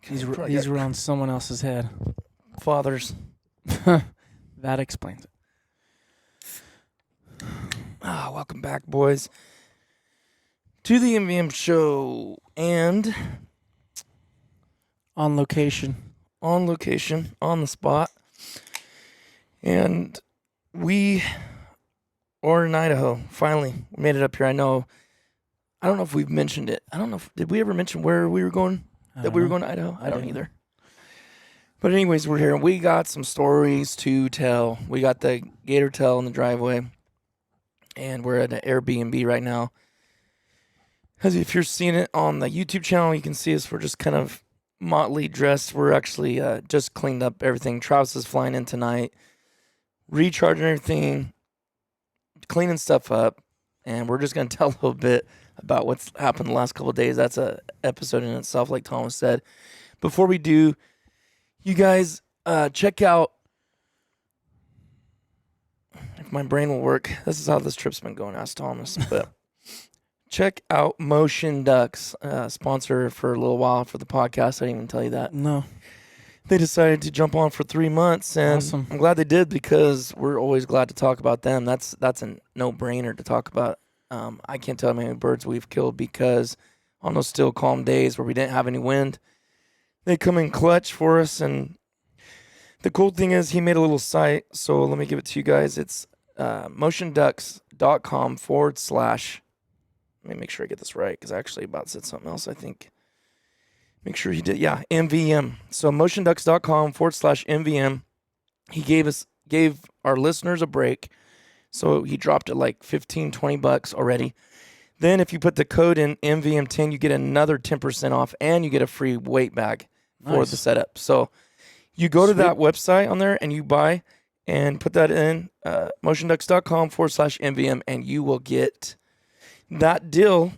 These were on someone else's head. Fathers. That explains it. Welcome back, boys, to the MVM show and On location, on the spot. And we are in Idaho. Finally, we made it up here. I don't know if we've mentioned it. Did we ever mention where we were going? That we were going to Idaho? I don't either. But anyways, we're here. We got some stories to tell. We got the gator tail in the driveway. And we're at an Airbnb right now. As if you're seeing it on the YouTube channel, you can see us. We're just kind of motley dressed. We're actually just cleaned up everything. Travis is flying in tonight, recharging everything, cleaning stuff up. And we're just going to tell a little bit about what's happened the last couple of days. That's a episode in itself, like Thomas said. Before we do, you guys check out, if my brain will work, this is how this trip's been going, ask Thomas, but check out Motion Ducks, sponsor for a little while for the podcast. I didn't even tell you that. No. They decided to jump on for 3 months, and Awesome. I'm glad they did because we're always glad to talk about them. That's a no-brainer to talk about. I can't tell how many birds we've killed because on those still calm days where we didn't have any wind, they come in clutch for us. And the cool thing is he made a little site, so let me give it to you guys. It's motionducks.com / let me make sure I get this right because I actually about said something else, I think. Make sure he did. Yeah, MVM. So motionducks.com / MVM. He gave our listeners a break. So he dropped it like $15-20 already. Then if you put the code in MVM10, you get another 10% off and you get a free weight bag for the setup. So you go to that website on there and you buy and put that in motionducks.com / MVM and you will get that deal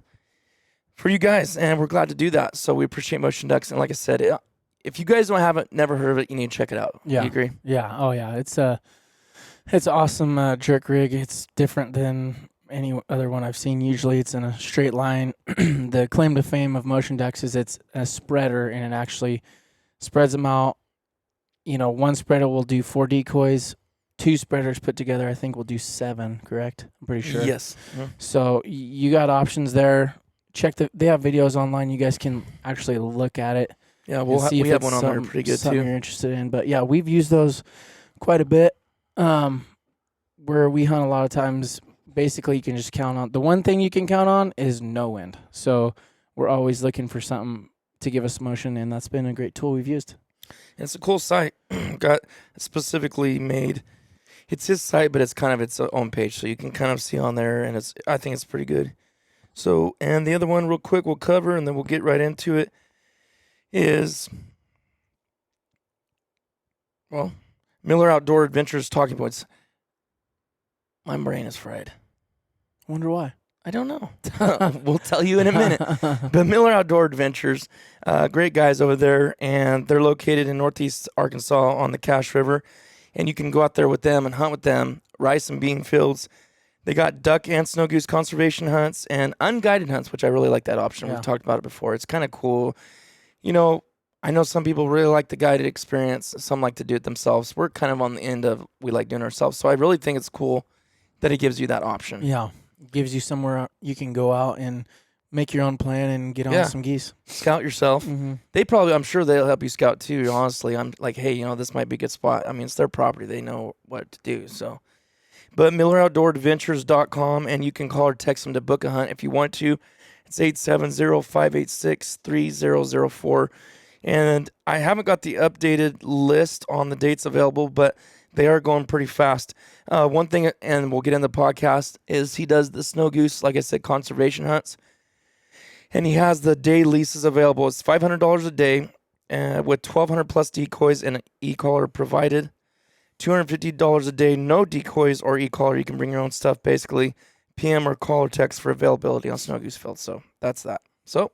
for you guys. And we're glad to do that. So we appreciate Motion Ducks. And like I said, if you guys never heard of it, you need to check it out. Yeah. You agree? Yeah. Oh, yeah. It's awesome jerk rig. It's different than any other one I've seen. Usually it's in a straight line. The claim to fame of Motion Ducks is it's a spreader, and it actually spreads them out. You know, one spreader will do 4 decoys. 2 spreaders put together, I think, will do 7, correct? I'm pretty sure. Yes. Mm-hmm. So you got options there. They have videos online. You guys can actually look at it. Yeah, we have one on there pretty good something too. You're interested in, but yeah, we've used those quite a bit. Where we hunt a lot of times, basically you can just count on the one thing you can count on is no wind. So we're always looking for something to give us motion, and that's been a great tool we've used. It's a cool site. Got specifically made. It's his site, but it's kind of its own page, so you can kind of see on there, and I think it's pretty good. So, and the other one, real quick, we'll cover, and then we'll get right into it. Is Miller Outdoor Adventures talking points. My brain is fried. Wonder why? I don't know. We'll tell you in a minute. But Miller Outdoor Adventures, great guys over there, and they're located in northeast Arkansas on the Cache River. And you can go out there with them and hunt with them, rice and bean fields. They got duck and snow goose conservation hunts and unguided hunts, which I really like that option. Yeah. We've talked about it before. It's kind of cool. You know, I know some people really like the guided experience. Some like to do it themselves. We're kind of on the end of we like doing it ourselves. So I really think it's cool that it gives you that option. Yeah. It gives you somewhere you can go out and make your own plan and get on some geese. Scout yourself. Mm-hmm. I'm sure they'll help you scout too. Honestly, I'm like, hey, this might be a good spot. I mean, it's their property. They know what to do. So, but MillerOutdoorAdventures.com, and you can call or text them to book a hunt if you want to. It's 870-586-3004. And I haven't got the updated list on the dates available, but they are going pretty fast. One thing, and we'll get in the podcast, is he does the snow goose, like I said, conservation hunts. And he has the day leases available. It's $500 a day with 1,200 plus decoys and an e-collar provided. $250 a day, no decoys or e-collar. You can bring your own stuff, basically. PM or call or text for availability on snow goose field. So that's that. So,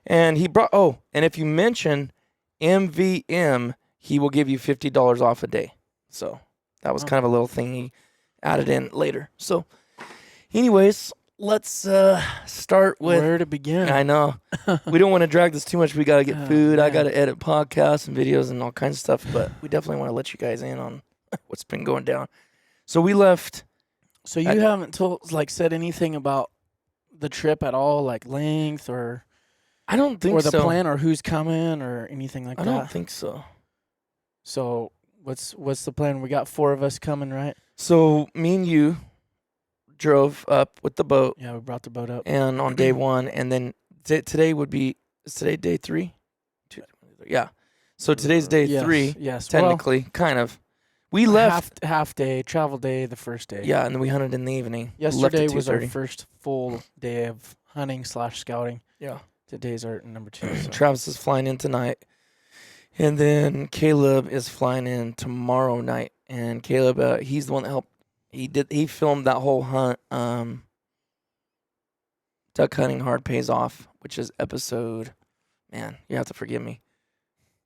and he brought, and if you mention MVM, he will give you $50 off a day. So that was kind of a little thing he added in later. So anyways, let's start with where to begin. I know. We don't want to drag this too much. We got to get food. I man. got to edit podcasts and videos and all kinds of stuff, but we definitely want to let you guys in on what's been going down. So we left. So you haven't said anything about the trip at all, like length or I don't think the so. plan or who's coming or anything like that. I don't think so. So what's the plan? We got 4 of us coming, right? So me and you drove up with the boat. Yeah, we brought the boat up. And on day 1, and then today would be, is today day 3? Yeah. So today's day 3. Yes. Technically, kind of. We left half day, travel day, the first day. Yeah, and then we hunted in the evening. Yesterday was our first full day of hunting / scouting. Yeah. Today's our number 2. So. Travis is flying in tonight. And then Caleb is flying in tomorrow night. And Caleb, he's the one that helped. He filmed that whole hunt. Duck hunting hard pays off, which is episode. Man, you have to forgive me.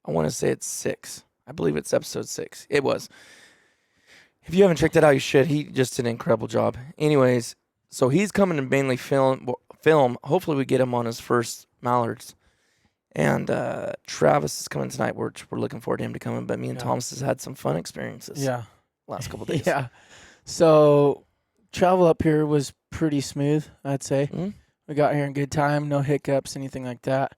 I want to say it's 6. I believe it's episode 6. It was. If you haven't checked that out, you should. He just did an incredible job. Anyways, so he's coming to mainly film. Hopefully, we get him on his first mallards. And Travis is coming tonight. We're looking forward to him to coming. But me and Thomas has had some fun experiences. Yeah. Last couple days. Yeah. So travel up here was pretty smooth, I'd say. Mm-hmm. We got here in good time, no hiccups, anything like that.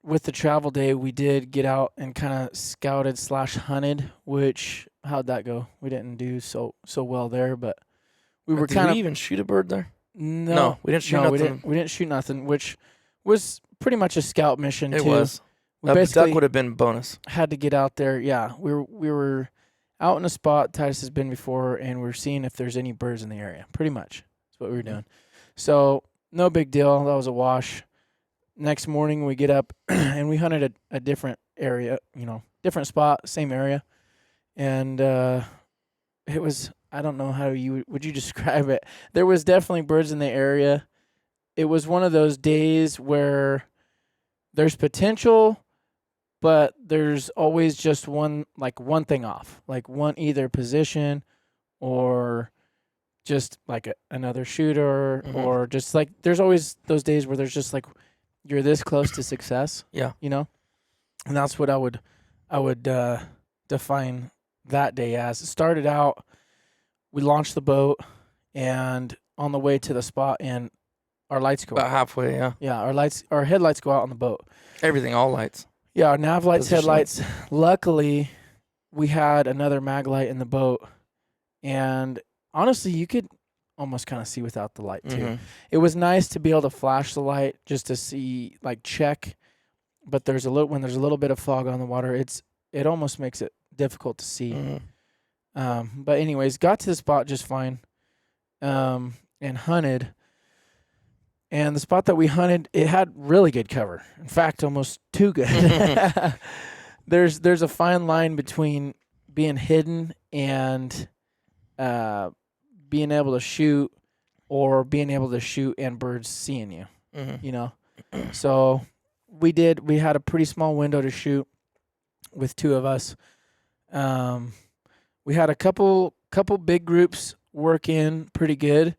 With the travel day, we did get out and kind of scouted / hunted, which, how'd that go? We didn't do so well there, but we were kind of... Did we even shoot a bird there? No, we didn't shoot nothing. We didn't shoot nothing, which was pretty much a scout mission, It too. was. We A basically duck would have been bonus. had to get out there. Yeah, we were out in a spot Titus has been before, and we're seeing if there's any birds in the area. Pretty much that's what we were doing. So no big deal. That was a wash. Next morning we get up and we hunted a different area, different spot, same area, and it was, I don't know how would you describe it. There was definitely birds in the area. It was one of those days where there's potential, but there's always just one thing off, like one either position or just like another shooter, or just like there's always those days where there's just like you're this close to success. Yeah. And that's what I would define that day as. It started out, we launched the boat, and on the way to the spot, and our lights go out. About halfway, yeah. Yeah, our headlights go out on the boat. Everything, all lights. Yeah, our nav lights, Position headlights. Luckily, we had another mag light in the boat, and honestly, you could almost kind of see without the light too. Mm-hmm. It was nice to be able to flash the light just to see, check. But when there's a little bit of fog on the water, it almost makes it difficult to see. Mm-hmm. But anyways, got to the spot just fine, and hunted. And the spot that we hunted, it had really good cover. In fact, almost too good. There's a fine line between being hidden and being able to shoot, or being able to shoot and birds seeing you. Mm-hmm. So we had a pretty small window to shoot with 2 of us. We had a couple big groups working pretty good,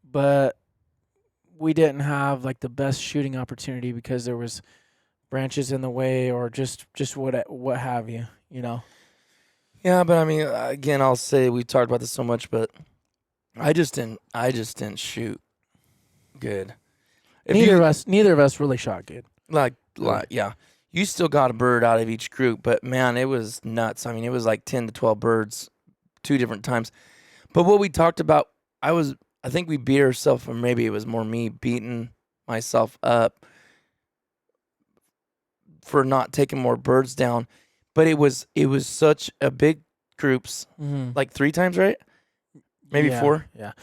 but we didn't have the best shooting opportunity because there was branches in the way, or just what have you. Yeah, but I mean, again, I'll say we talked about this so much, but I just didn't shoot good. Neither of us really shot good. Yeah. You still got a bird out of each group, but man, it was nuts. I mean, it was 10 to 12 birds 2 different times. But what we talked about, I think we beat ourselves, or maybe it was more me beating myself up for not taking more birds down. But it was such a big groups, 3 times, right? Maybe 4. Yeah,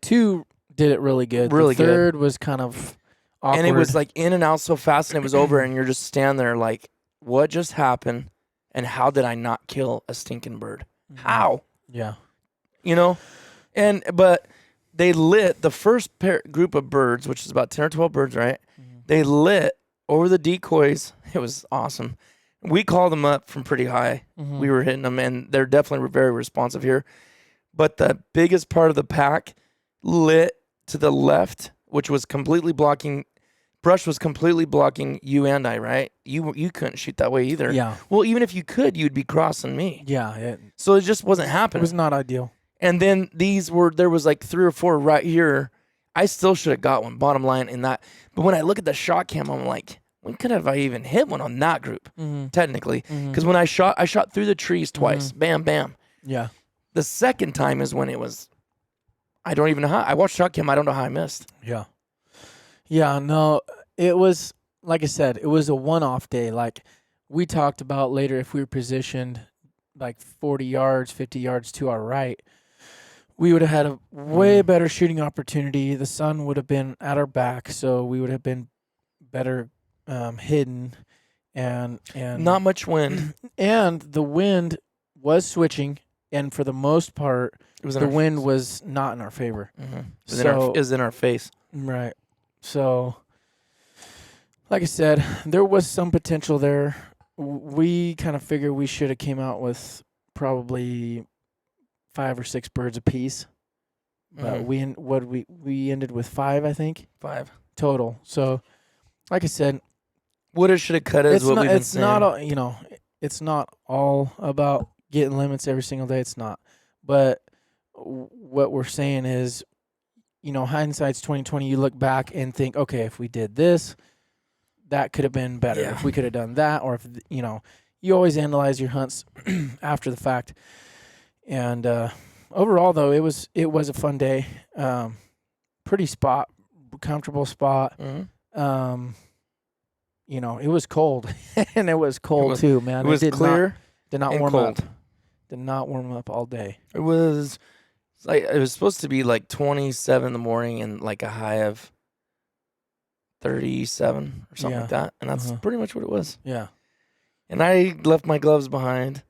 2 did it really good. Really the third good. Was kind of awkward. And it was in and out so fast, and it was over, and you're just standing there what just happened, and how did I not kill a stinking bird? How? Yeah. But they lit the first group of birds, which is about 10 or 12 birds, right? Mm-hmm. They lit over the decoys. It was awesome. We called them up from pretty high. Mm-hmm. We were hitting them, and they're definitely very responsive here. but the biggest part of the pack lit to the left, which was completely blocking. Brush was completely blocking you and I, right? You couldn't shoot that way either. Yeah. Well, even if you could, you'd be crossing me. Yeah. So it just wasn't It happening. was not ideal. And then there was like 3 or 4 right here. I still should have got one, bottom line, in that. But when I look at the shot cam, I'm like, when could have I even hit one on that group, technically? Because when I shot through the trees twice. Bam, bam. Yeah. The second time is when it was, I don't even know how. I watched shot cam. I don't know how I missed. Yeah. Yeah, no, it was, like I said, it was a one-off day. Like we talked about later, if we were positioned like 40 yards, 50 yards to our right, we would have had a way better shooting opportunity. The sun would have been at our back, so we would have been better hidden. And Not much wind. And the wind was switching, and for the most part, the wind was not in our favor. It was in our face. Right. So, like I said, there was some potential there. We kind of figured we should have came out with probably 5 or 6 birds apiece. But we ended with 5, I think. 5 total. So, like I said, woulda, shoulda, coulda is what we've been saying. It's not all, it's not all about getting limits every single day. It's not. But what we're saying is, hindsight's 20/20. You look back and think, okay, if we did this, that could have been better. Yeah. If we could have done that, or if you always analyze your hunts after the fact. And overall, though, it was a fun day. Pretty comfortable spot. It was cold, and it was cold too, man. It was clear. Did not and warm cold. up. Did not warm up all day. It was supposed to be like 27 in the morning and like a high of 37 or something like that, and that's pretty much what it was. Yeah. And I left my gloves behind.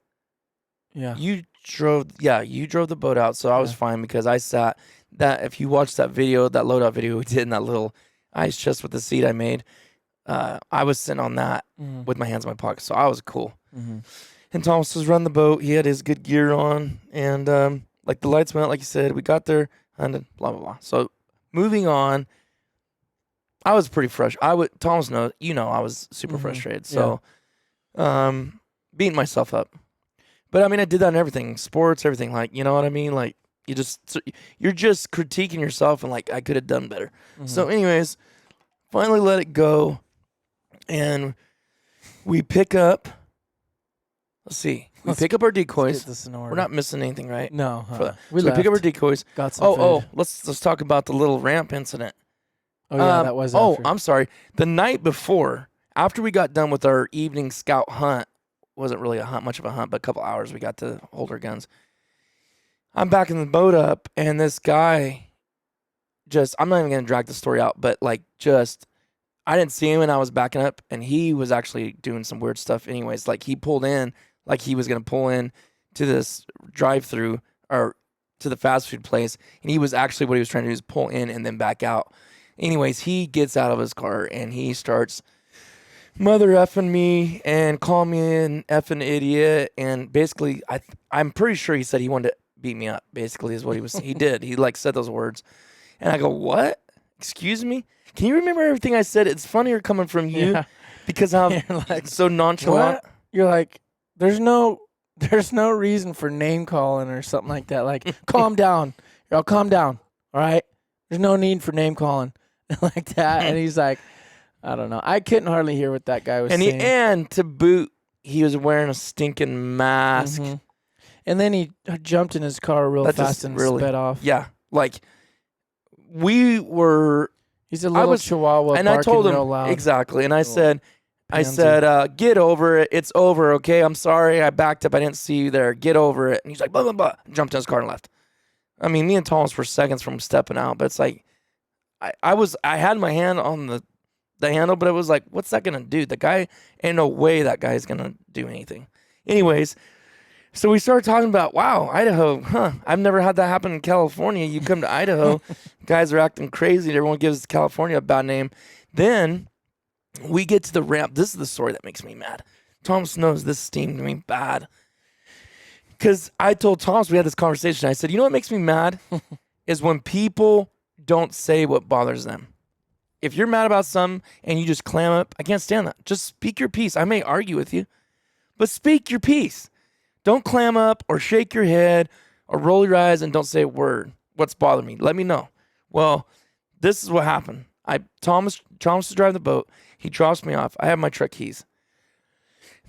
Yeah. You drove the boat out, so I was fine because I sat that. If you watch that video, that loadout video we did in that little ice chest with the seat I made, I was sitting on that with my hands in my pocket, so I was cool. And Thomas was running the boat. He had his good gear on, and like the lights went out, like you said. We got there, and blah blah blah. So moving on, I was pretty fresh. Thomas knows, I was super frustrated. So, beating myself up. But I mean, I did that in everything, sports, everything. Like, you know what I mean? Like, you're just critiquing yourself, and like, I could have done better. So, anyways, finally let it go, and we pick up. Let's see. We pick up our decoys. We're not missing anything, right? No. We pick up our decoys. Got some food. Let's talk about the little ramp incident. Oh, yeah, that was after. I'm sorry. The night before, after we got done with our evening scout hunt, wasn't really much of a hunt, but a couple hours, we got to hold our guns. I'm backing the boat up, and this guy I'm not even going to drag the story out, but I didn't see him, and I was backing up, and he was actually doing some weird stuff anyways. Like, he pulled in, like he was going to pull in to this drive-through or to the fast food place, and he was actually, what he was trying to do is pull in and then back out. Anyways, he gets out of his car, and he starts mother effing me and call me an effing idiot, and basically, I'm pretty sure he said he wanted to beat me up, basically, is what he did. He, said those words, and I go, what? Excuse me? Can you remember everything I said? It's funnier coming from you because I'm so nonchalant. What? You're like, there's no reason for name calling or something like that. Like, calm down. Y'all calm down. All right? There's no need for name calling like that. And he's like, I don't know. I couldn't hardly hear what that guy was saying. And to boot, he was wearing a stinking mask. And then he jumped in his car real fast and sped off. Yeah. Like, we were... He's a little chihuahua, and I told him real loud. Exactly, and I said, get over it. It's over, okay? I'm sorry. I backed up. I didn't see you there. Get over it. And he's like, blah blah blah. Jumped in his car and left. I mean, me and Thomas were seconds from stepping out, but it's like, I had my hand on the handle, but it was like, what's that gonna do? The guy, ain't no way that guy's gonna do anything. Anyways. So we started talking about, wow, Idaho, I've never had that happen in California. You come to Idaho, guys are acting crazy. Everyone gives California a bad name. Then we get to the ramp. This is the story that makes me mad. Thomas knows this steamed me bad. Because I told Thomas, we had this conversation. I said, you know what makes me mad is when people don't say what bothers them. If you're mad about something and you just clam up, I can't stand that. Just speak your piece. I may argue with you, but speak your piece. Don't clam up or shake your head or roll your eyes and don't say a word. What's bothering me? Let me know. Well, this is what happened. Thomas is driving the boat. He drops me off. I have my truck keys.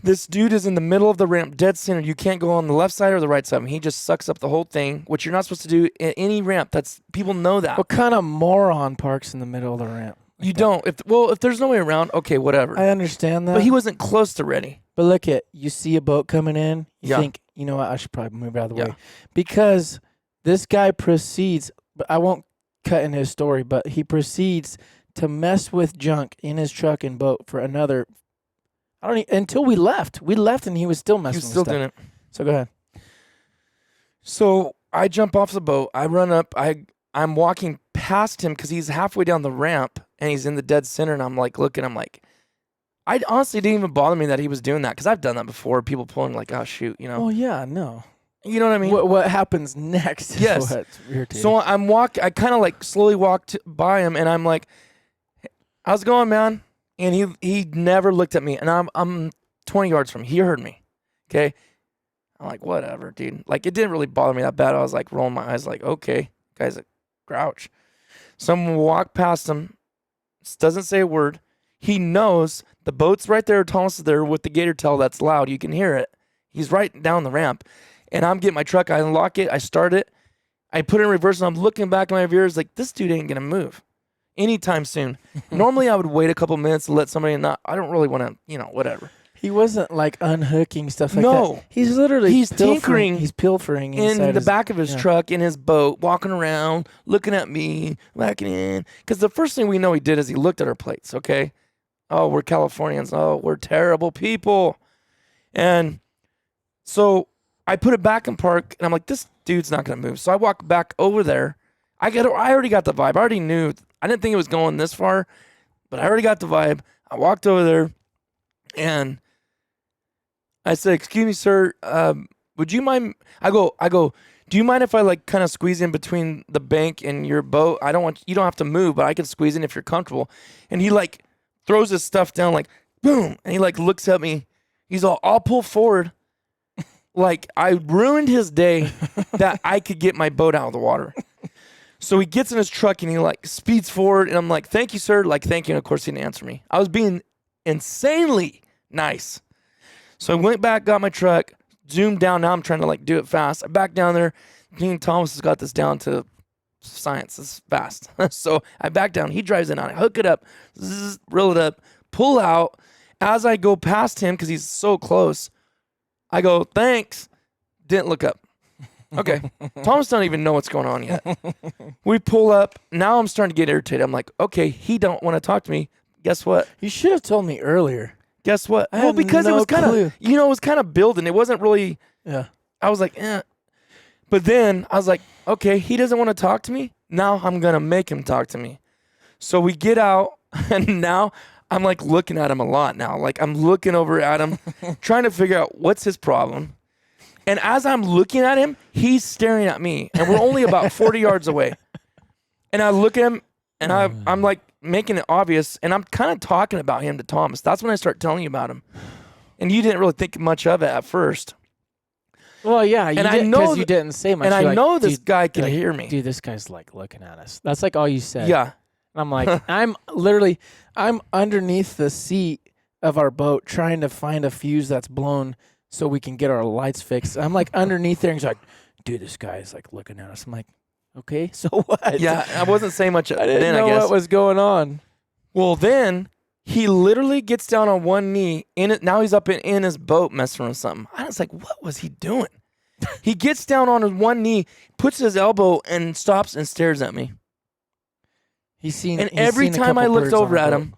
This dude is in the middle of the ramp, dead center. You can't go on the left side or the right side. He just sucks up the whole thing, which you're not supposed to do at any ramp. People know that. What kind of moron parks in the middle of the ramp? You don't. If there's no way around, okay, whatever. I understand that. But he wasn't close to ready. But look you see a boat coming in, you think, you know what, I should probably move out of the way. Because this guy proceeds, but I won't cut in his story, but he proceeds to mess with junk in his truck and boat for another, until we left. We left and he was still messing with stuff. He was still doing it. So go ahead. So I jump off the boat. I run up. I'm walking past him because he's halfway down the ramp and he's in the dead center. And I'm like looking. I'm like, I honestly didn't even bother me that he was doing that because I've done that before. People pulling like, oh shoot, you know. Oh yeah, no. You know what I mean? What happens next? Is yes. What's irritating. So I kind of like slowly walked by him and I'm like, how's it going, man? And he never looked at me. And I'm 20 yards from him. He heard me. Okay. I'm like, whatever, dude. Like, it didn't really bother me that bad. I was like rolling my eyes like, okay, guy's a grouch. Someone walked past him, doesn't say a word. He knows the boat's right there. Thomas is there with the gator tail that's loud. You can hear it. He's right down the ramp. And I'm getting my truck. I unlock it. I start it. I put it in reverse, and I'm looking back in my mirrors like, this dude ain't going to move anytime soon. Normally, I would wait a couple minutes to let somebody not. I don't really want to, whatever. He wasn't like unhooking stuff like no. that. He's literally tinkering. He's pilfering in the back of his truck, in his boat, walking around, looking at me, backing in. Because the first thing we know he did is he looked at our plates, okay? Oh, we're Californians. Oh, we're terrible people. And so I put it back in park, and I'm like, this dude's not going to move. So I walk back over there. I already got the vibe. I already knew. I didn't think it was going this far, but I already got the vibe. I walked over there, and I said, excuse me, sir, would you mind? I go, do you mind if I like kind of squeeze in between the bank and your boat? You don't have to move, but I can squeeze in if you're comfortable. And he like throws his stuff down like, boom. And he like looks at me. He's all, I'll pull forward. Like I ruined his day that I could get my boat out of the water. So he gets in his truck and he like speeds forward. And I'm like, thank you, sir. Like, thank you. And of course he didn't answer me. I was being insanely nice. So I went back, got my truck, zoomed down. Now I'm trying to like do it fast. I back down there. Dean Thomas has got this down to science. It's fast. So I back down. He drives in on it. Hook it up. Reel it up. Pull out. As I go past him, because he's so close, I go, thanks. Didn't look up. Okay. Thomas don't even know what's going on yet. We pull up. Now I'm starting to get irritated. I'm like, okay, he don't want to talk to me. Guess what? You should have told me earlier. Guess what? Well, because it was kind of, it was kind of building. It wasn't really, yeah. I was like, eh. But then I was like, okay, he doesn't want to talk to me. Now I'm going to make him talk to me. So we get out, and now I'm like looking at him a lot now. Like I'm looking over at him, trying to figure out what's his problem. And as I'm looking at him, he's staring at me. And we're only about 40 yards away. And I look at him, and I'm like making it obvious. And I'm kind of talking about him to Thomas. That's when I start telling you about him. And you didn't really think much of it at first. Well, yeah. I know you didn't say much. And I know this guy can hear me. Dude, this guy's like looking at us. That's like all you said. Yeah. And I'm like, I'm underneath the seat of our boat trying to find a fuse that's blown so we can get our lights fixed. I'm like underneath there, and he's like, dude, this guy is like looking at us. I'm like, okay, so what? Yeah, I wasn't saying much I didn't know I guess. what was going on. Well, then he literally gets down on one knee. Now he's up in his boat messing with something. I was like, what was he doing? He gets down on his one knee, puts his elbow, and stops and stares at me. Every time I looked over at him,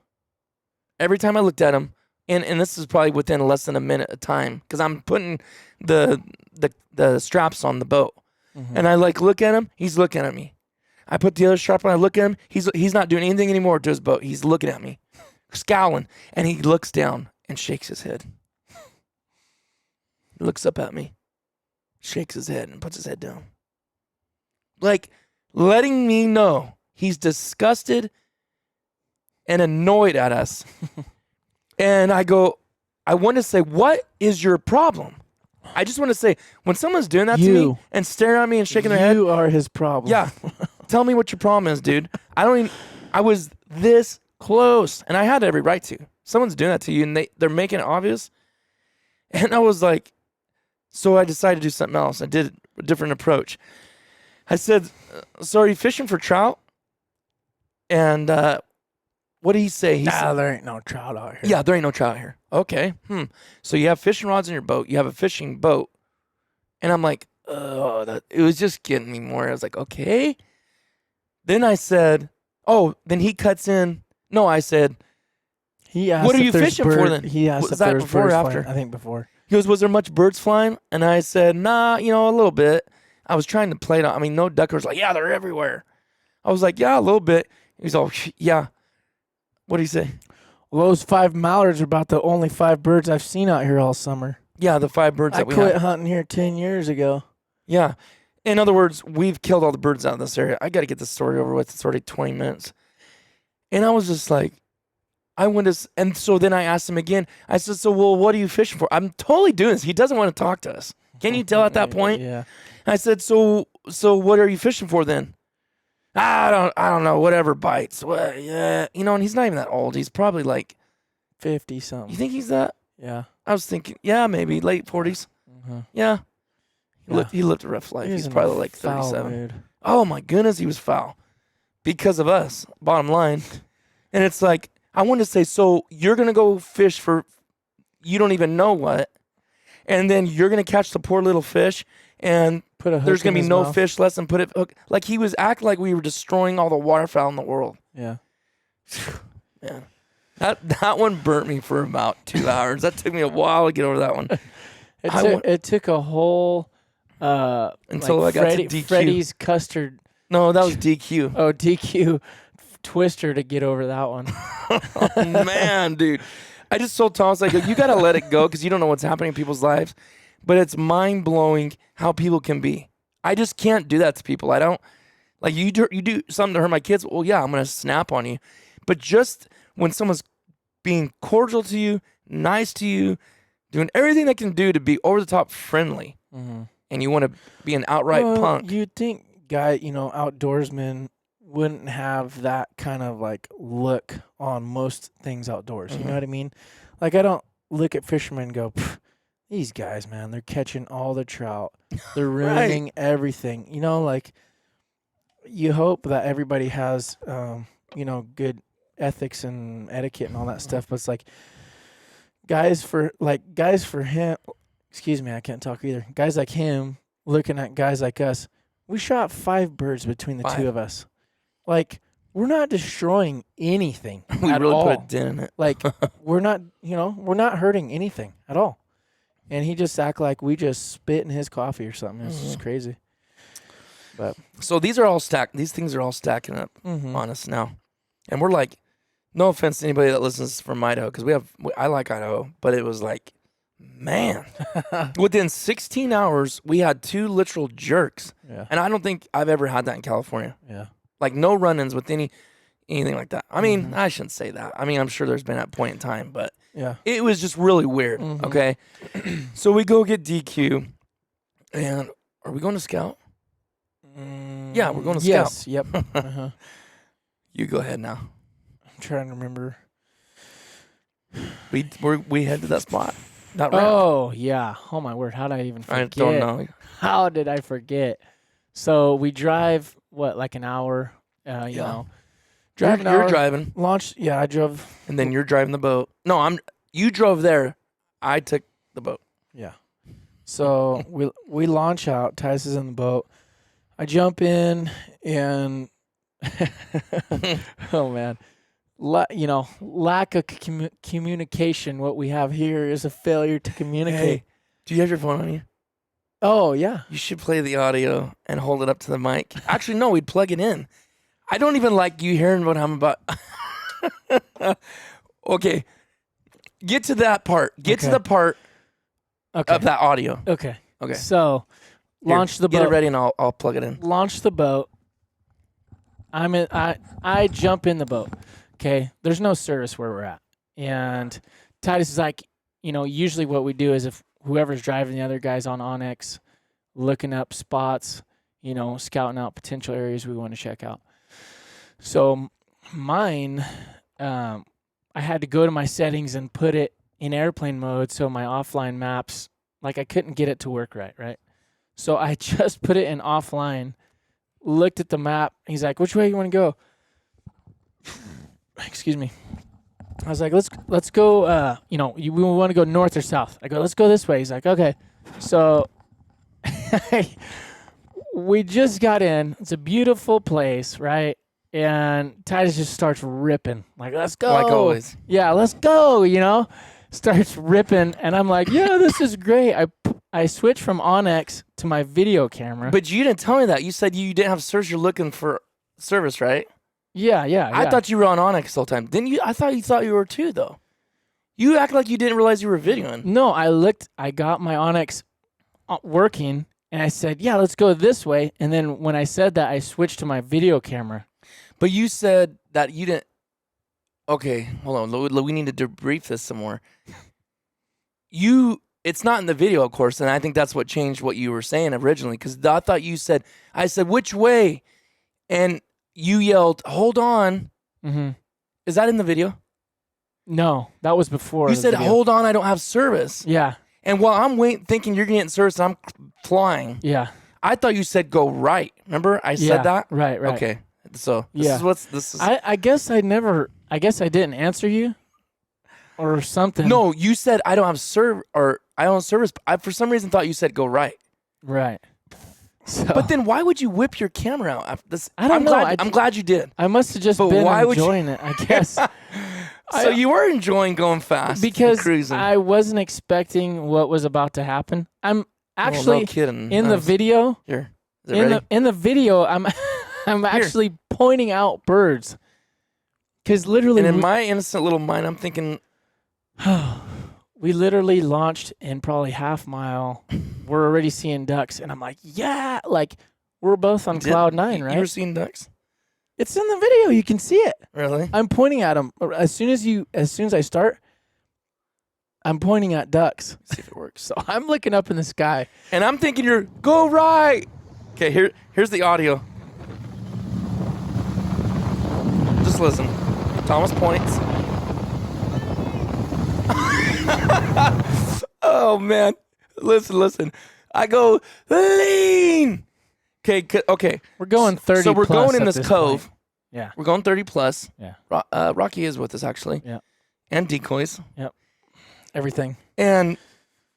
and this is probably within less than a minute of time, because I'm putting the straps on the boat, and I like look at him. He's looking at me. I put the other strap on. I look at him. He's not doing anything anymore to his boat. He's looking at me, scowling, and he looks down and shakes his head. He looks up at me. shakes his head and puts his head down. Like, letting me know he's disgusted and annoyed at us. And I go, I want to say, what is your problem? I just want to say, when someone's doing that to me and staring at me and shaking their head. You are his problem. Yeah. Tell me what your problem is, dude. I was this close, and I had every right to. Someone's doing that to you, and they're making it obvious. And I was like, so I decided to do something else. I did a different approach. I said, so are you fishing for trout? And what did he say? He said, there ain't no trout out here. yeah, there ain't no trout here. Okay. So you have fishing rods in your boat. You have a fishing boat. And I'm like, oh, it was just getting me more. I was like, okay. Then I said, oh, then he cuts in. No, I said, he asked, what are you fishing for then? He asked Was that before or after? I think before. He goes, was there much birds flying? And I said, nah, a little bit. I was trying to play it on. I mean, no ducker was like, yeah, they're everywhere. I was like, yeah, a little bit. He's all, yeah. What did he say? Well, those 5 mallards are about the only 5 birds I've seen out here all summer. Yeah, the 5 birds that we quit have. hunting here 10 years ago. Yeah. In other words, we've killed all the birds out in this area. I got to get this story over with. It's already 20 minutes. And I was just like, and so then I asked him again. I said, so, well, what are you fishing for? I'm totally doing this. He doesn't want to talk to us. Can you tell at that point? Yeah. I said, so what are you fishing for then? I don't know, whatever bites. Well, yeah. And he's not even that old. He's probably like 50 something. You think he's that? Yeah. I was thinking, yeah, maybe late 40s. Mm-hmm. Yeah. He lived a rough life. He's probably like 37. Mood. Oh my goodness, he was foul. Because of us, bottom line. And it's like, I wanted to say, so you're going to go fish for you don't even know what, and then you're going to catch the poor little fish, and there's going to be no mouth. fish less than put it hook. Like he was acting like we were destroying all the waterfowl in the world. Yeah. Man. That one burnt me for about 2 hours. That took me a while to get over that one. It took a whole until I got to DQ. Freddy's custard. No, that was DQ. Oh, DQ twister to get over that one. Oh, man, dude. I just told Thomas, like, you got to let it go because you don't know what's happening in people's lives. But it's mind-blowing how people can be. I just can't do that to people. I don't, like, you do something to hurt my kids. Well, yeah, I'm going to snap on you. But just when someone's being cordial to you, nice to you, doing everything they can do to be over-the-top friendly, and you want to be an outright punk. You'd think outdoorsmen wouldn't have that kind of like look on most things outdoors. You know what I mean? Like, I don't look at fishermen and go, these guys, man, they're catching all the trout. They're ruining everything. Like, you hope that everybody has, good ethics and etiquette and all that stuff. But it's like, guys for him, excuse me, I can't talk either. Guys like him looking at guys like us, we shot 5 birds between the 2 of us. Like, we're not destroying anything We at really all. put a dent in it. Like, we're not hurting anything at all. And he just act like we just spit in his coffee or something. It's just crazy. But so these are all stacked. These things are all stacking up on us now. And we're like, no offense to anybody that listens from Idaho, because I like Idaho, but it was like, man, within 16 hours, we had 2 literal jerks. Yeah. And I don't think I've ever had that in California. Yeah. Like, no run-ins with anything like that. I mean, I shouldn't say that. I mean, I'm sure there's been that point in time, but it was just really weird, okay? So we go get DQ, and are we going to Scout? Yeah, we're going to Scout. Yes, yep. You go ahead now. I'm trying to remember. We head to that spot. That round. Oh, yeah. Oh, my word. How did I even forget? I don't know. How did I forget? So we drive, like an hour, you know. You're driving. Launch, I drove. And then you're driving the boat. No, you drove there. I took the boat. Yeah. So we launch out. Tice is in the boat. I jump in and, oh, man. Lack of communication. What we have here is a failure to communicate. Hey, do you have your phone on you? Oh, yeah. You should play the audio and hold it up to the mic. Actually, no, we'd plug it in. I don't even like you hearing what I'm about. Okay. Get to that part. Get to the part of that audio. Okay. Okay. So Launch the boat. Get it ready and I'll plug it in. Launch the boat. I jump in the boat. Okay. There's no service where we're at. And Titus is like, usually what we do is if whoever's driving the other guy's on Onyx, looking up spots, scouting out potential areas we want to check out. So mine, I had to go to my settings and put it in airplane mode so my offline maps, like I couldn't get it to work right? So I just put it in offline, looked at the map. He's like, which way you want to go? Excuse me. I was like, let's go, we want to go north or south. I go, let's go this way. He's like, okay. So we just got in. It's a beautiful place, right? And Titus just starts ripping. Like, let's go. Like always. Yeah, let's go, Starts ripping. And I'm like, yeah, this is great. I switched from Onyx to my video camera. But you didn't tell me that. You said you didn't have service. You're looking for service, right? Yeah. I thought you were on Onyx the whole time. Didn't you? I thought you were too, though. You act like you didn't realize you were videoing. No, I got my Onyx working, and I said, yeah, let's go this way. And then when I said that, I switched to my video camera. But you said that you didn't. Okay, hold on. We need to debrief this some more. It's not in the video, of course, and I think that's what changed what you were saying originally, because I thought I said, which way? And you yelled, hold on. Mm-hmm. Is that in the video? No, that was before. You said, video. hold on, I don't have service. Yeah. And while I'm waiting, thinking you're getting service, I'm flying. Yeah. I thought you said go right. Remember I said that? Right. Okay. So this is. I guess I didn't answer you or something. No, you said I don't have I don't have service. I for some reason thought you said go right. Right. So, but then why would you whip your camera out after this? I don't know. I'm glad you did. I must have just been enjoying it, I guess. So you were enjoying going fast because cruising. I wasn't expecting what was about to happen. I'm actually no kidding. In the video. Here. In the video, I'm actually pointing out birds. Because literally, and in my innocent little mind, I'm thinking, we literally launched in probably half mile. We're already seeing ducks, and I'm like, yeah, like we're both on cloud nine, right? You were seeing ducks? It's in the video. You can see it. Really? I'm pointing at them as soon as I start. I'm pointing at ducks. See if it works. So I'm looking up in the sky, and I'm thinking you're go right. Okay, here's the audio. Just listen. Thomas points. Oh man, listen. I go lean. Okay. We're going 30. So we're plus going in at this cove. point. Yeah, we're going 30 plus. Yeah. Rocky is with us actually. Yeah. And decoys. Yep. Everything. And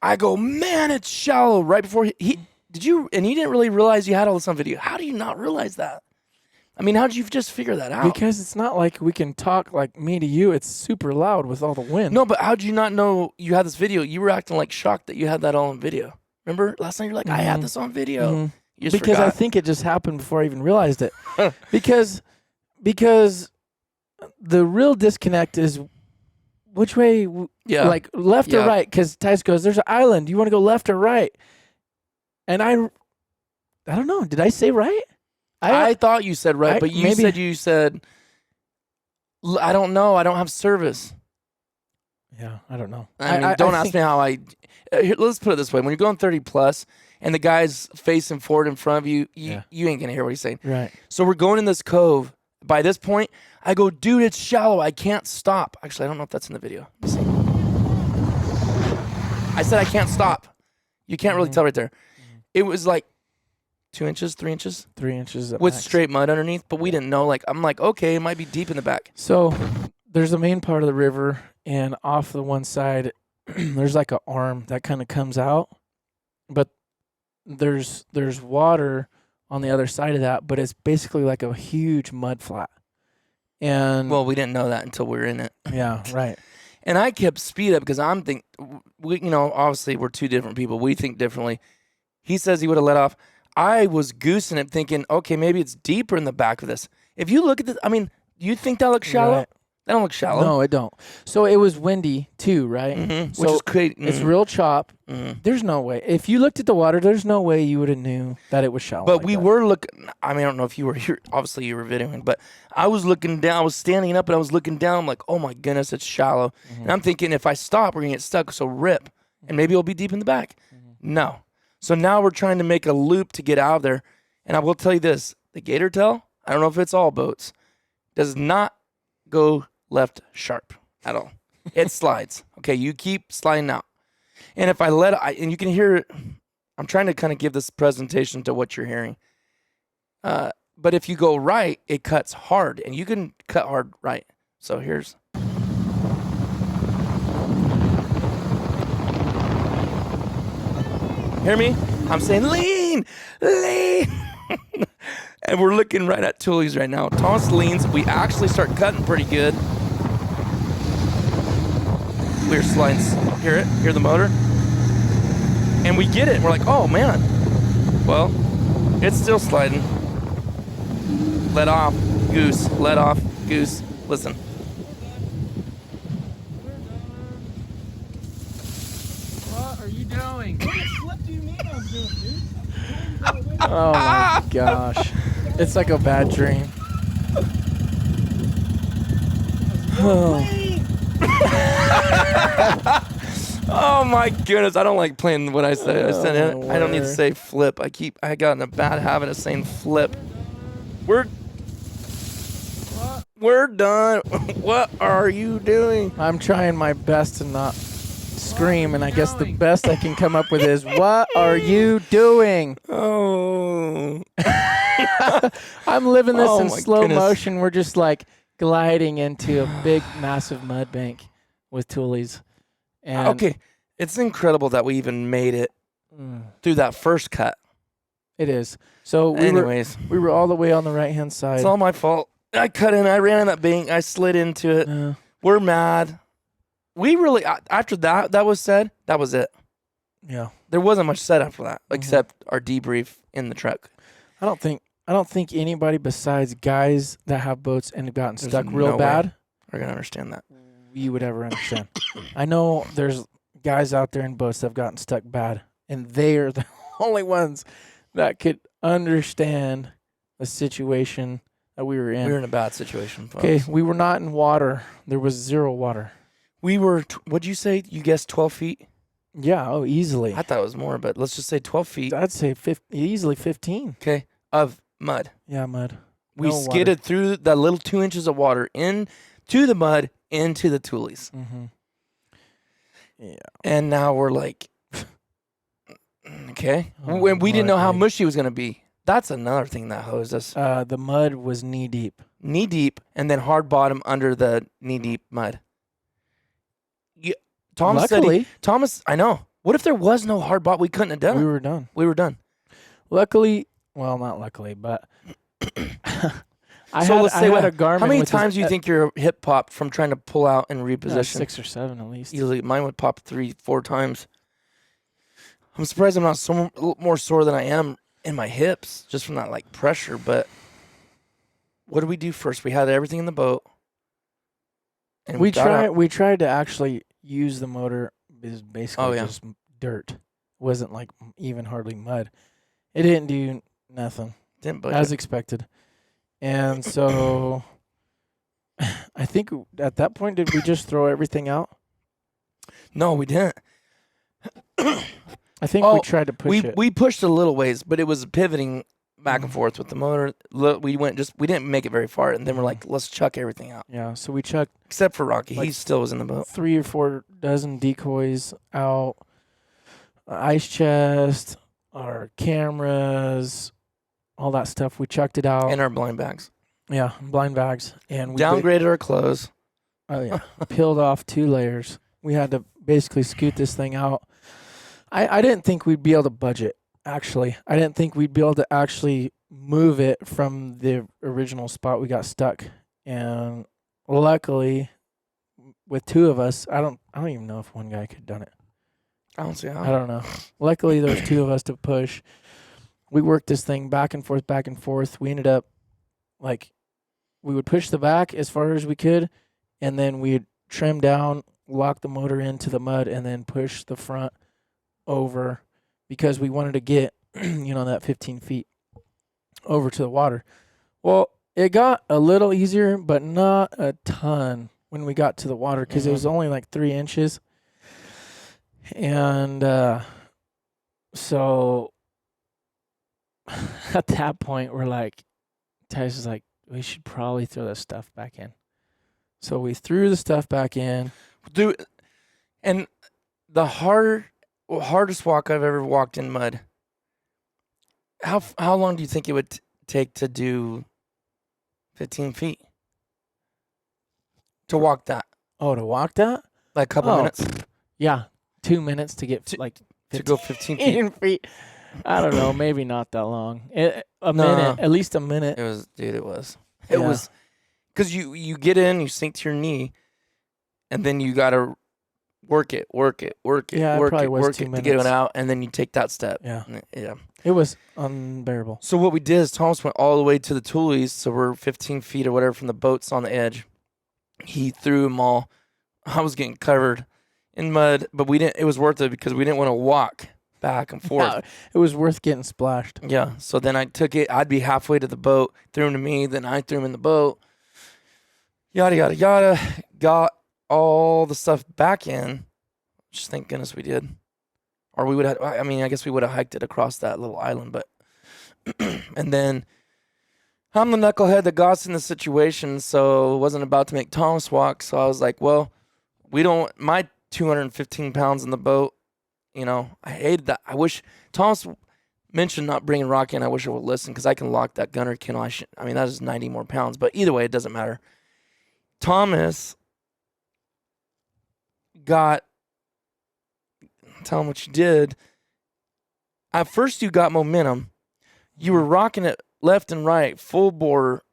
I go, man, it's shallow. Right before he didn't really realize you had all this on video. How do you not realize that? I mean, how did you just figure that out? Because it's not like we can talk like me to you. It's super loud with all the wind. No, but how did you not know you had this video? You were acting like shocked that you had that all on video. Remember last night? You're like, I had this on video. Mm-hmm. You just because forgot. I think it just happened before I even realized it. because the real disconnect is which way, like left or right. Because Tice goes, there's an island. You want to go left or right? And I don't know. Did I say right? I thought you said right, but you said, I don't know. I don't have service. Yeah, I don't know. I mean, don't ask me how here, let's put it this way. When you're going 30 plus and the guy's facing forward in front of you, you ain't going to hear what he's saying. Right. So we're going in this cove. By this point, I go, dude, it's shallow. I can't stop. Actually, I don't know if that's in the video. Let me see. I said I can't stop. You can't really tell right there. It was like 2 inches, 3 inches? 3 inches with max. Straight mud underneath, but we didn't know. Like, I'm like, okay, it might be deep in the back. So there's the main part of the river, and off the one side, there's like an arm that kind of comes out, but there's water on the other side of that, but it's basically like a huge mud flat. And well, we didn't know that until we were in it. Yeah, right. And I kept speed up because I'm thinking, obviously we're two different people. We think differently. He says he would have let off. I was goosing it thinking, okay, maybe it's deeper in the back of this. If you look at this, I mean, you think that looks shallow? Right. They don't look shallow. No, it don't. So it was windy too, right? Which is great. It's real chop. There's no way. If you looked at the water, there's no way you would have knew that it was shallow. But like we that. were looking. I mean, I don't know if you were here. Obviously, you were videoing. But I was looking down. I was standing up and I was looking down. I'm like, oh my goodness, it's shallow. And I'm thinking, if I stop, we're gonna get stuck. So rip, and maybe it'll be deep in the back. No. So now we're trying to make a loop to get out of there. And I will tell you this: the gator tail. I don't know if it's all boats. Does not go left sharp at all. It slides. Okay, you keep sliding out. And if I let it, and you can hear it, I'm trying to kind of give this presentation to what you're hearing. But if you go right, it cuts hard, and you can cut hard right. So here's. Hear me? I'm saying lean, lean. And we're looking right at Toolies right now. Thomas leans. We actually start cutting pretty good. Clear slides. Hear it? Hear the motor? And we get it. We're like, oh, man. Well, it's still sliding. Let off, goose. Let off, goose. Listen. What are you doing? What do you mean I'm doing, dude? Oh, my gosh. It's like a bad dream. Oh. Oh my goodness! I don't like playing what I say. I don't need to say flip. I got in a bad habit of saying flip. We're done. What are you doing? I'm trying my best to not scream, and I guess the best I can come up with is, what are you doing? Oh. I'm living this in my slow goodness. motion. We're just like gliding into a big, massive mud bank with Toolies. And Okay, it's incredible that we even made it through that first cut. It is. So Anyways, we were all the way on the right-hand side. it's all my fault. I cut in. I ran in that bank. I slid into it. We're mad. We really, after that was said, that was it. Yeah. There wasn't much said after that, except our debrief in the truck. I don't think anybody besides guys that have boats and have gotten stuck real no bad way are gonna understand that. you would ever understand. I know there's guys out there in boats that have gotten stuck bad, and they are the only ones that could understand the situation that we were in. We were in a bad situation, folks. Okay, we were not in water. There was zero water. We were, what'd you say? You guessed 12 feet? Yeah, easily. I thought it was more, but let's just say 12 feet. I'd say easily 15. Okay, of mud. Yeah, mud. We No skidded through that little 2 inches of water into the mud, into the Toolies. Mm-hmm. Yeah. And now we're like, okay. Oh, We didn't know how Mark. mushy it was going to be. That's another thing that hosed us. The mud was knee deep. Knee deep, and then hard bottom under the knee deep mud. Thomas Luckily, Thomas, I know. What if there was no hard bottom? We couldn't have done we it. were done. We were done. Luckily, well, not luckily, but I So had, let's I say had what- a Garmin. How many with times do you this- think your hip popped from trying to pull out and reposition? 6 or 7 at least. Easily, mine would pop 3-4 times. I'm surprised I'm not a little more sore than I am in my hips just from that like pressure. But what did we do first? We had everything in the boat, and We got out. We tried to actually use the motor. Is basically Oh, yeah. just dirt. It wasn't like even hardly mud. It didn't do nothing Didn't budge as it. expected. And so I think at that point, did we just throw everything out? No, we didn't. I think Oh, we tried to push it. We pushed a little ways, but it was pivoting back and forth with the motor. We didn't make it very far, and then we're like, let's chuck everything out, Yeah, so we chucked except for Rocky. Like He still was in the boat. 3 or 4 dozen decoys out, ice chest, our cameras, all that stuff. We chucked it out. In our blind bags. Yeah, blind bags. And we Downgraded our clothes. Oh yeah, peeled off 2 layers. We had to basically scoot this thing out. I didn't think we'd be able to budget. Actually, I didn't think we'd be able to actually move it from the original spot we got stuck. And luckily, with 2 of us, I don't even know if one guy could have done it. I don't see how. I don't know. Luckily, there was 2 of us to push. We worked this thing back and forth, back and forth. We ended up, like, we would push the back as far as we could, and then we'd trim down, lock the motor into the mud, and then push the front over because we wanted to get, that 15 feet over to the water. Well, it got a little easier, but not a ton when we got to the water because it was only like 3 inches. And so at that point, we're like, Tyson's like, we should probably throw this stuff back in. So we threw the stuff back in. Dude, and the hardest walk I've ever walked in mud. How long do you think it would take to do 15 feet? To walk that? Oh, to walk that? Like a couple minutes? Yeah, 2 minutes to get to go 15 feet. I don't know, maybe not that long. Minute, at least a minute. It was, dude. It was. It was, because you get in, you sink to your knee, and then you gotta work it, Yeah, work it to get it out, and then you take that step. Yeah. Yeah. It was unbearable. So what we did is Thomas went all the way to the tulies, so we're 15 feet or whatever from the boats on the edge. He threw them all. I was getting covered in mud, but we didn't. It was worth it because we didn't want to walk back and forth. Yeah, it was worth getting splashed. Yeah. So then I took it. I'd be halfway to the boat, threw him to me, then I threw him in the boat. Yada yada yada. Got all the stuff back in. Just thank goodness we did. Or we would have, I guess we would have hiked it across that little island, but, and then I'm the knucklehead that got us in the situation, so wasn't about to make Thomas walk, so I was like, well, my 215 pounds in the boat, I hated that. I wish, Thomas mentioned not bringing Rocky in, I wish I would listen, because I can lock that gunner kennel, that is 90 more pounds, but either way, it doesn't matter. Thomas tell him what you did. At first, you got momentum. You were rocking it left and right, full bore,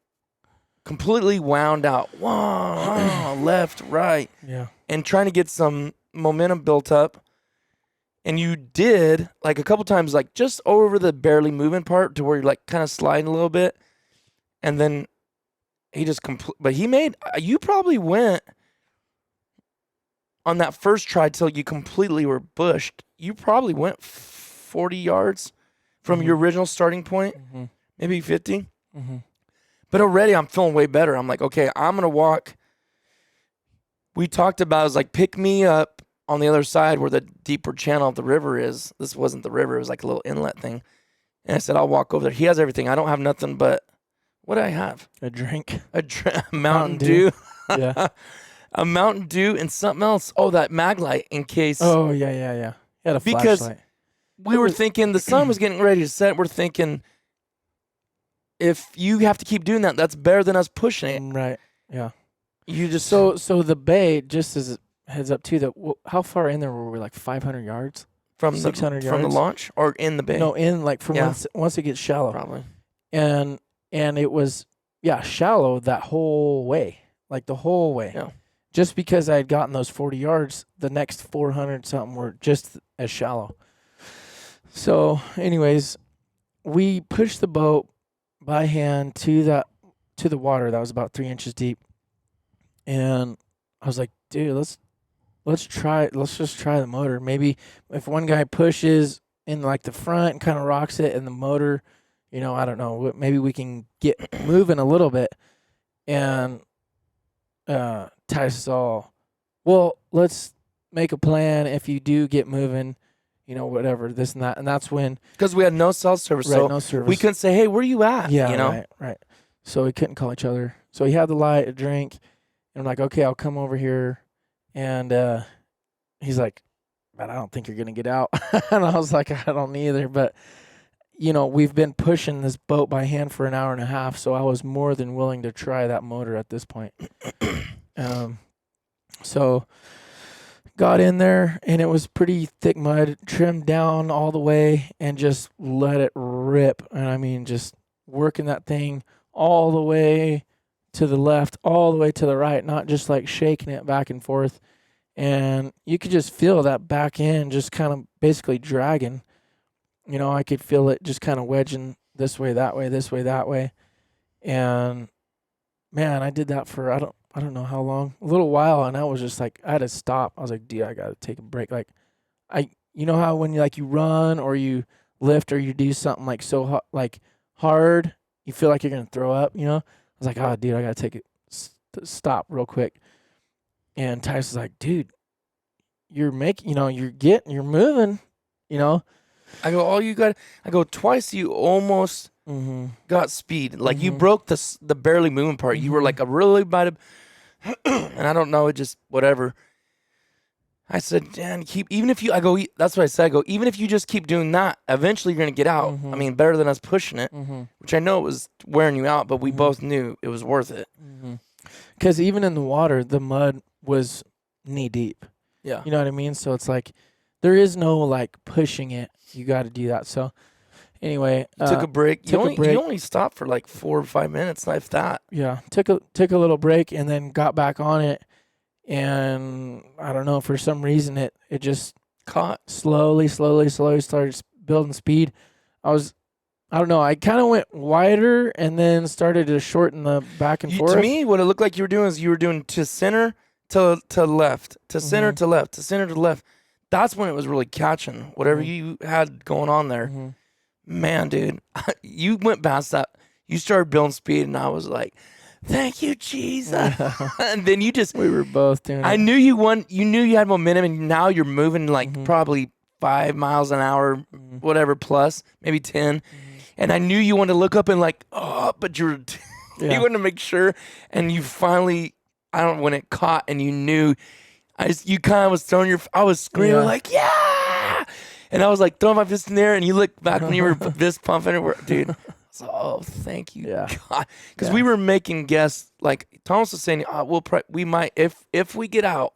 completely wound out. Wow, left, right. Yeah. And trying to get some momentum built up. And you did, like a couple times, like just over the barely moving part to where you're like kind of sliding a little bit. And then he just you probably went on that first try till you completely were bushed. You probably went 40 yards from your original starting point, maybe 50. But already I'm feeling way better. I'm like, okay, I'm going to walk. We talked about, it was like, pick me up on the other side where the deeper channel of the river is. This wasn't the river. It was like a little inlet thing. And I said, I'll walk over there. He has everything. I don't have nothing but, what do I have? A drink. Mountain Dew. Yeah. A Mountain Dew and something else. Oh, that mag light in case. Oh, yeah. He had a flashlight. We were thinking the sun was getting ready to set. We're thinking if you have to keep doing that, that's better than us pushing it. Right. Yeah. You just so the bay, just as it heads up to how far in there were we? Like 500 yards from 600 yards from the launch or in the bay? No, in like from once it gets shallow. Probably. And it was shallow that whole way, like the whole way. Yeah. Just because I had gotten those 40 yards, the next 400 something were just as shallow. So, anyways, we pushed the boat by hand to the water that was about 3 inches deep, and I was like, dude, let's just try the motor. Maybe if one guy pushes in like the front and kind of rocks it, and the motor, I don't know, maybe we can get moving a little bit. And Ty's all, well, let's make a plan if you do get moving, whatever, this and that. And that's when, because we had no cell service, right, so no service. We couldn't say, hey, where you at? Yeah, right. So we couldn't call each other. So he had the light, a drink, and I'm like, okay, I'll come over here. And he's like, but I don't think you're going to get out. And I was like, I don't either. But, we've been pushing this boat by hand for an hour and a half, so I was more than willing to try that motor at this point. So got in there, and it was pretty thick mud, trimmed down all the way, and just let it rip. And I mean, just working that thing all the way to the left, all the way to the right, not just like shaking it back and forth. And you could just feel that back end just kind of basically dragging. I could feel it just kind of wedging this way, that way, this way, that way. And man, I did that for, I I don't know how long, a little while, and I was just like, I had to stop. I was like, dude, I got to take a break. Like, you know how when you run or you lift or you do something like so hard, you feel like you're gonna throw up. I was like, oh, dude, I got to take it, stop real quick. And Tyus was like, dude, you're making, you're moving, I go twice you almost got speed. Like you broke the barely moving part. You were like a really bad, and I don't know, it just whatever. I said, Dan, that's what I said. I go, even if you just keep doing that, eventually you're going to get out. I mean, better than us pushing it, which I know it was wearing you out, but we both knew it was worth it. Because even in the water, the mud was knee deep. Yeah. You know what I mean? So it's like, there is no like pushing it. You got to do that. So anyway. Took a break. You only stopped for like 4 or 5 minutes, if that. Yeah. Took a little break and then got back on it. And I don't know, for some reason it just caught. Slowly started building speed. I don't know, I kind of went wider and then started to shorten the back and forth. To me, what it looked like you were doing is you were doing to center to left, to center to left, to center to left. That's when it was really catching whatever you had going on there. Man, dude, you went past that. You started building speed, and I was like, thank you, Jesus. And then we were both doing it. I knew you won. You knew you had momentum, and now you're moving like probably 5 miles an hour, whatever, plus maybe 10. And I knew you wanted to look up and like, oh, but you wanted to make sure. And you finally, when it caught and you knew, you kind of was throwing I was screaming like, yeah. And I was like throwing my fist in there, and you looked back when you were fist pumping, dude. Oh, thank you, God. Because we were making guesses. Like Thomas was saying, we might, if we get out,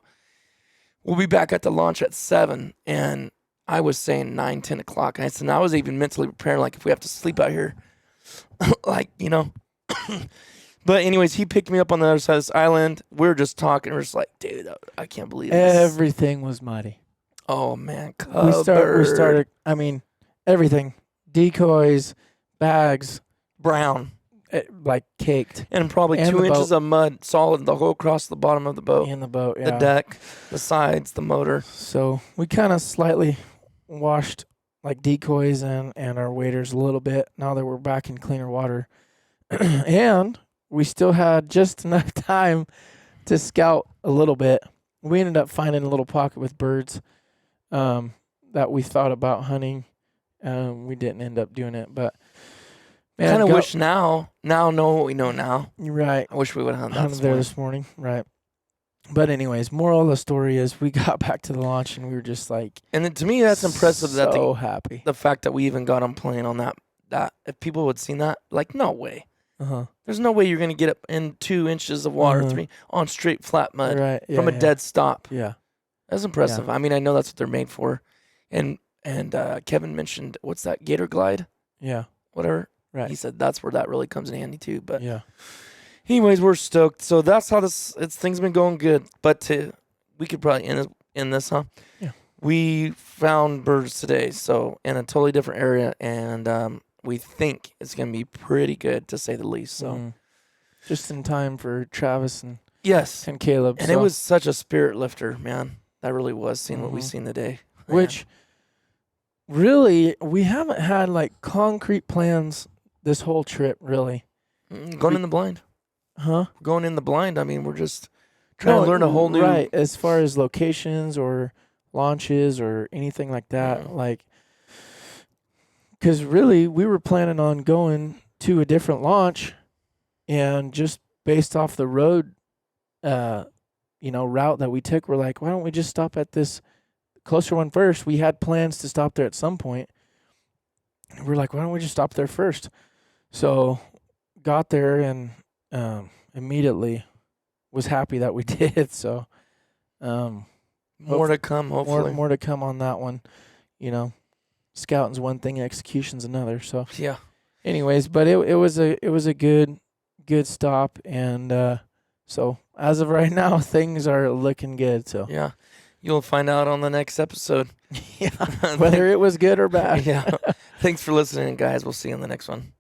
we'll be back at the launch at 7. And I was saying 9, 10 o'clock. And I said, I was even mentally preparing, like if we have to sleep out here, like, But anyways, he picked me up on the other side of this island. We were just talking. We're just like, dude, I can't believe this. Everything was muddy. Oh, man. We started, I mean, everything. Decoys, bags, brown, like caked, and probably 2 inches of mud solid the whole across the bottom of the boat. In the boat, the deck, the sides, the motor. So we kind of slightly washed like decoys and our waders a little bit now that we're back in cleaner water, and we still had just enough time to scout a little bit. We ended up finding a little pocket with birds that we thought about hunting. We didn't end up doing it, but I kind of wish know what we know now. Right. I wish we would have hunted there this morning. Right. But anyways, moral of the story is we got back to the launch and we were just like, and then to me that's impressive. So happy. The fact that we even got on plane on that if people had seen that, like no way. There's no way you're gonna get up in 2 inches of water, 3 on straight flat mud from a dead stop. Yeah. That's impressive. I mean, I know that's what they're made for, and Kevin mentioned what's that, Gator Glide? Yeah. Whatever. Right. He said that's where that really comes in handy too. But anyways, we're stoked. So that's how things been going good. But we could probably end this, huh? Yeah. We found birds today, so in a totally different area, and we think it's gonna be pretty good to say the least. So just in time for Travis and Caleb. And it was such a spirit lifter, man. That really was seeing what we seen today. Which really we haven't had like concrete plans this whole trip, really. Going in the blind. Huh? Going in the blind. I mean, we're just trying to learn a whole new... Right, as far as locations or launches or anything like that. Like, because really, we were planning on going to a different launch, and just based off the road, route that we took, we're like, why don't we just stop at this closer one first? We had plans to stop there at some point. We're like, why don't we just stop there first? So got there and immediately was happy that we did. So more to come, hopefully. More to come on that one. Scouting's one thing, execution's another. So yeah. Anyways, but it was a good stop, and so as of right now, things are looking good. So yeah. You'll find out on the next episode. Whether it was good or bad. Yeah. Thanks for listening, guys. We'll see you on the next one.